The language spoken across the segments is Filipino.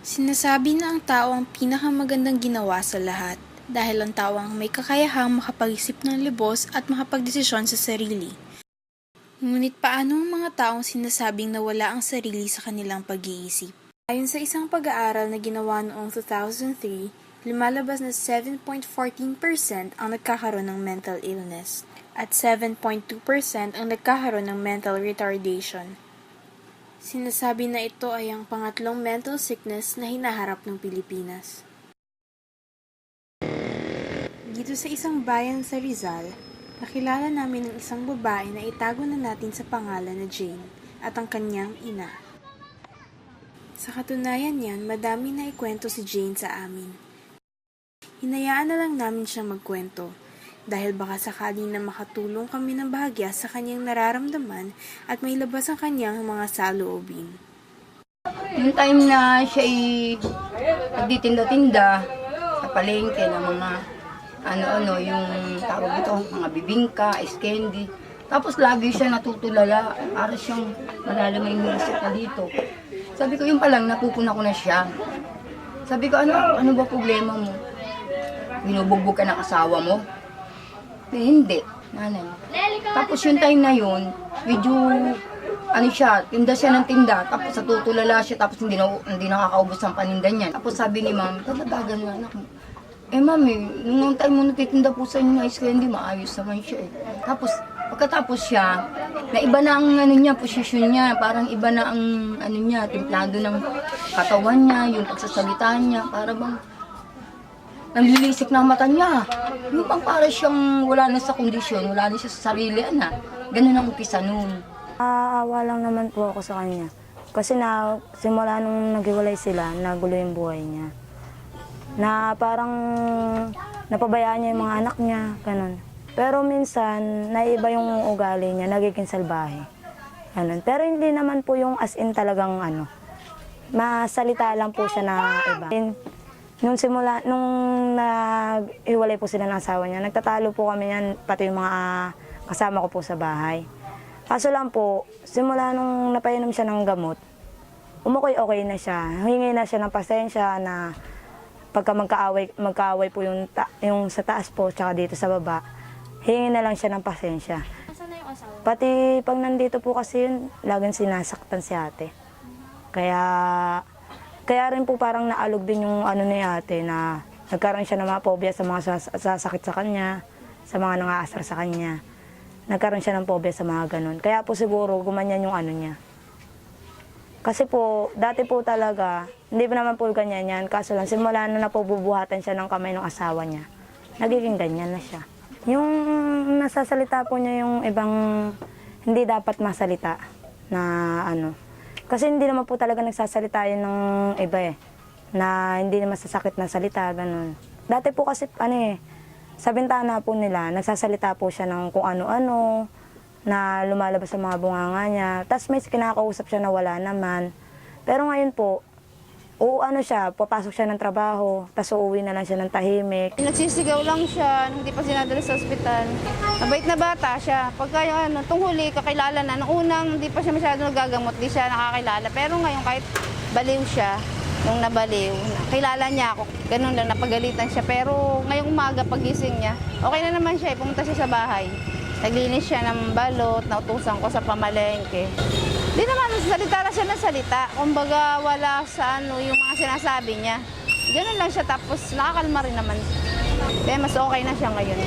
Sinasabi na ang tao ang pinakamagandang ginawa sa lahat dahil ang tao ang may kakayahang makapag-isip ng libos at makapagdesisyon sa sarili. Ngunit paano ang mga taong sinasabing nawala ang sarili sa kanilang pag-iisip? Ayon sa isang pag-aaral na ginawa noong 2003, lumalabas na 7.14% ang nagkakaroon ng mental illness at 7.2% ang nagkakaroon ng mental retardation. Sinasabi na ito ay ang pangatlong mental sickness na hinaharap ng Pilipinas. Dito sa isang bayan sa Rizal, nakilala namin ang isang babae na itago na natin sa pangalan na Jane at ang kanyang ina. Sa katunayan niyan, madami na ikwento si Jane sa amin. Hinayaan na lang namin siyang magkwento dahil baka sakaling na makatulong kami ng bahagya sa kanyang nararamdaman at may labas ang kanyang mga saloobin. Yung time na siya nagtitinda-tinda sa palengke ng mga yung tawag ito, mga bibingka, ice candy. Tapos lagi siya natutulala, para siyang malalamay yung hirasip na dito. Sabi ko, yun palang, napupuna ko na siya. Sabi ko, ano ba problema mo? Binubugbog ka ng asawa mo? Hindi, nanay. Tapos yung time na yun, medyo, tinda siya ng tinda, tapos natutulala siya, tapos hindi nakakaubos ang paninda niya. Tapos sabi ni ma'am, talaga gano'n anak mo. Ma'am, nung time mo natitinda po sa inyo ng ice candy, maayos naman siya Tapos, pagkatapos siya, naiba na ang posisyon niya, parang iba na ang templado ng katawan niya, yung pagsasalita niya, para bang nanlilisik na ang mata niya. Yung bang para siyang wala na sa kondisyon, wala na siya sa sarili, Ganun ang umpisa nun. Aawa lang naman po ako sa kanya. Kasi simula nung naghiwalay sila, nagulo yung buhay niya. Na parang napabayaan niya yung mga anak niya, ganun. Pero minsan, naiba yung ugali niya, nagiging salbahe. Ganun. Pero hindi naman po yung as in talagang masalita lang po siya na iba. Nung naghiwalay po sila ng asawa niya, nagtatalo po kami yan, pati yung mga kasama ko po sa bahay. Kaso lang po, simula nung napainom siya ng gamot, okay na siya. Hingi na siya ng pasensya na pagka magkaaway po yung sa taas po, tsaka dito sa baba, hingi na lang siya ng pasensya. Nasaan na yung asawa? Pati pag nandito po kasi yun, laging sinasaktan si ate. Kaya rin po parang naalog din yung ni ate na nagkaroon siya ng mga phobia sa mga sasakit sa kanya, sa mga nangaasar sa kanya. Nagkaroon siya ng phobia sa mga ganun. Kaya po siguro gumanyan yung niya. Kasi po, dati po talaga, hindi pa naman po ganyan yan. Kaso lang, simula na napububuhatan siya ng kamay ng asawa niya, nagiging ganyan na siya. Yung nasasalita po niya yung ibang hindi dapat masalita na Kasi hindi naman po talaga nagsasalita yun ng iba na hindi naman sasakit na salita, ganun. Dati po kasi, sa bintana po nila, nagsasalita po siya ng kung ano-ano, na lumalabas sa mga bunganga niya. Tapos may kinakausap siya na wala naman. Pero ngayon po, papasok siya ng trabaho, tapos uuwi na lang siya ng tahimik. Nagsisigaw lang siya, hindi pa sinadala sa ospital. Mabait na bata siya. Pagka yung huli, kakilala na. Nung unang, hindi pa siya masyado nagagamot, hindi siya nakakilala. Pero ngayon, kahit baliw siya, nung nabaliw, kilala niya ako. Ganun lang, napagalitan siya. Pero ngayong umaga, pagising niya, okay na naman siya, pumunta siya sa bahay. Naglinis siya ng balot, nautusan ko sa pamalengke. Di naman, salita na siya ng salita. Kumbaga, wala sa yung mga sinasabi niya. Ganun lang siya, tapos nakakalma rin naman. Kaya mas okay na siya ngayon.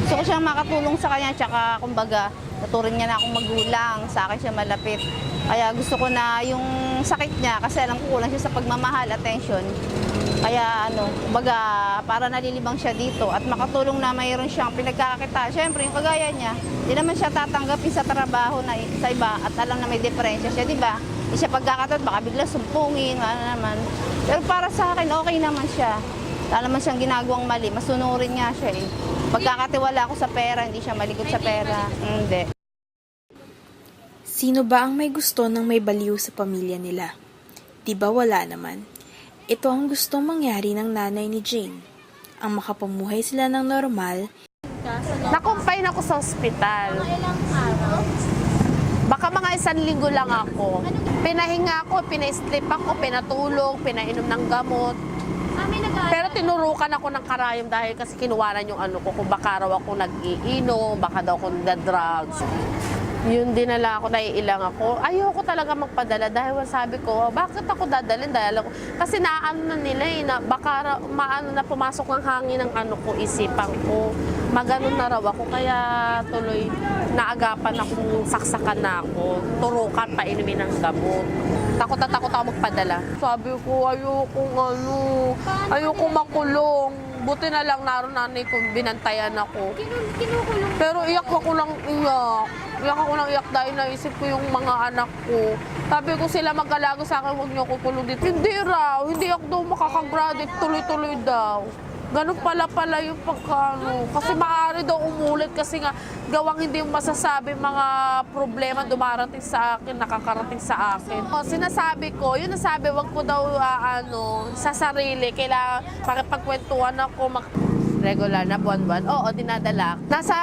Gusto ko siyang makatulong sa kanya, tsaka kumbaga, naturin niya na akong magulang, sa akin siya malapit. Kaya gusto ko na yung sakit niya, kasi alam ko kulang siya sa pagmamahal, attention. Kaya kumbaga, para nalilibang siya dito at makatulong na mayroon siyang pinagkakakita. Siyempre, yung kagaya niya, di naman siya tatanggapin sa trabaho na sa iba at alam na may diferensya siya, di ba? Di siya pagkakataon, baka bigla sumpungin, naman. Pero para sa akin, okay naman siya. Wala naman siyang ginagawang mali, masunurin nga siya Pagkakatiwala ako sa pera, hindi siya malikot sa pera. Hindi. Sino ba ang may gusto ng may baliw sa pamilya nila? Di ba wala naman? Ito ang gustong mangyari ng nanay ni Jane. Ang makapamuhay sila ng normal. Nakumpine ako sa ospital. Ilang araw? Baka mga 1 linggo lang ako. Pinahinga ako, pina-strip ako, pinatulog, pinainom ng gamot. Pero tinurukan ako ng karayom dahil kasi kinuwanan yung ano ko, kung baka raw ako nag-iinom, baka daw ako nagda-drugs. Yun, dinala ako, naiilang ako. Ayoko talaga magpadala dahil sabi ko, bakit ako dadalhin? Dahil ako, kasi naano na nila na baka maano na pumasok ng hangin ng ano ko, isipan ko. Maganon na raw ako, kaya tuloy naagapan akong saksakan na ako. Turukan, painumin ng gamot. Takot na takot ako magpadala. Sabi ko, ayoko makulong. Buti na lang naroon nanay ko, binantayan ako. Kinukulong. Pero iyak ako lang iyak. Iyak ako lang iyak dahil naisip ko yung mga anak ko. Sabi ko sila mag-alaga sa akin, huwag niyo ako kulong dito. Hindi raw, hindi ako daw makakagraduate, tuloy-tuloy daw. Ganun pala yung pagkano. Kasi maaari daw umulit kasi nga gawang hindi mo masasabi mga problema dumarating sa akin, nakakarating sa akin. O, sinasabi ko, yun nasabi, wag ko daw sa sarili. Kailangan makipagkwentuhan ako, regular na buwan-buwan. Oo, dinadala. Nasa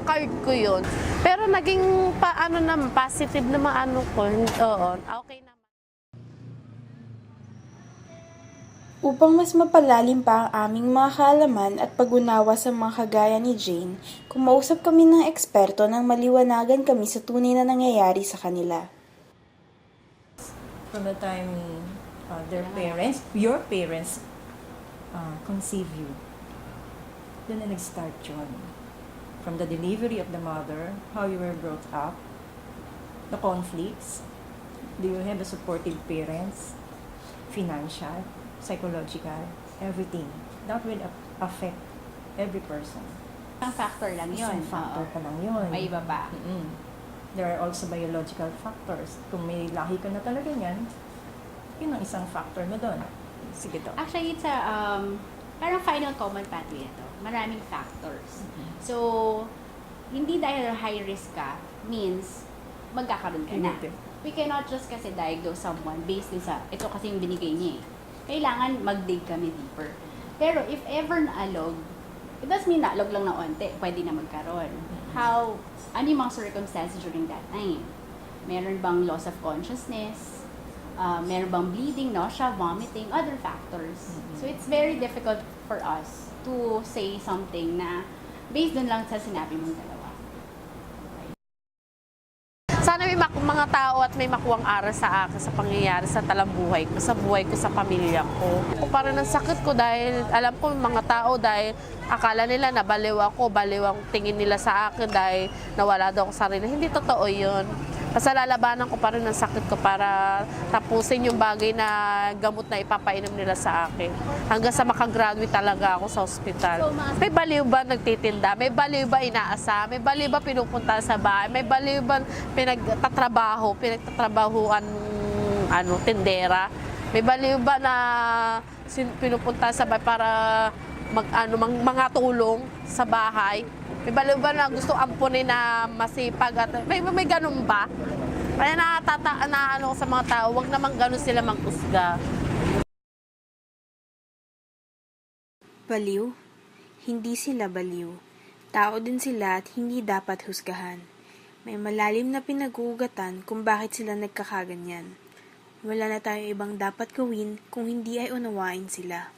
card ko yun. Pero naging positive naman ko. Oo, okay na. Upang mas mapalalim pa ang aming mga kaalaman at pag-unawa sa mga kagaya ni Jane, kumausap kami ng eksperto nang maliwanagan kami sa tunay na nangyayari sa kanila. From the time your parents conceive you, doon na nag-start yun. From the delivery of the mother, how you were brought up, the conflicts, do you have a supportive parents, financial, psychological, everything. That will affect every person. Ang factor lang yun. Isang factor pa lang yun. May iba pa. There are also biological factors. Kung may lahi ka na talaga yan, yun ang isang factor mo doon. Sige to. Actually, it's a, parang final common pathway ito. Maraming factors. So, hindi dahil high risk ka, means magkakaroon ka na. We cannot just kasi diagnose someone based sa, ito kasi yung binigay niya eh. Kailangan mag-dig kami deeper. Pero if ever naalog, it doesn't mean naalog lang na onte, pwede na magkaroon. Ano yung mga circumstances during that time? Meron bang loss of consciousness? Meron bang bleeding, nausea, vomiting, other factors. So it's very difficult for us to say something na based dun lang sa sinabi mong dalawa. Sana may mga tao at may makuwang aral sa akin sa pangyayari sa talambuhay ko, sa buhay ko, sa pamilya ko. Parang ang sakit ko dahil alam ko mga tao dahil akala nila na baliw ako, baliw ang tingin nila sa akin dahil nawala daw ako sa sarili. Hindi totoo yun. Basta lalabanan ko pa rin ang sakit ko para tapusin yung bagay na gamot na ipapainom nila sa akin. Hanggang sa makagraduate talaga ako sa ospital. May baliw ba nagtitinda? May baliw ba inaasa? May baliw ba pinupunta sa bahay? May baliw ba pinagtatrabahuan tindera? May baliw ba na pinupunta sa bahay para mga tulong sa bahay? May baliw ba na gusto ampunin na masipag at may ganun ba? Kaya naano sa mga tao, wag naman ganun sila mag-usga. Baliw? Hindi sila baliw. Tao din sila at hindi dapat husgahan. May malalim na pinag-uugatan kung bakit sila nagkakaganyan. Wala na tayong ibang dapat gawin kung hindi ay unawain sila.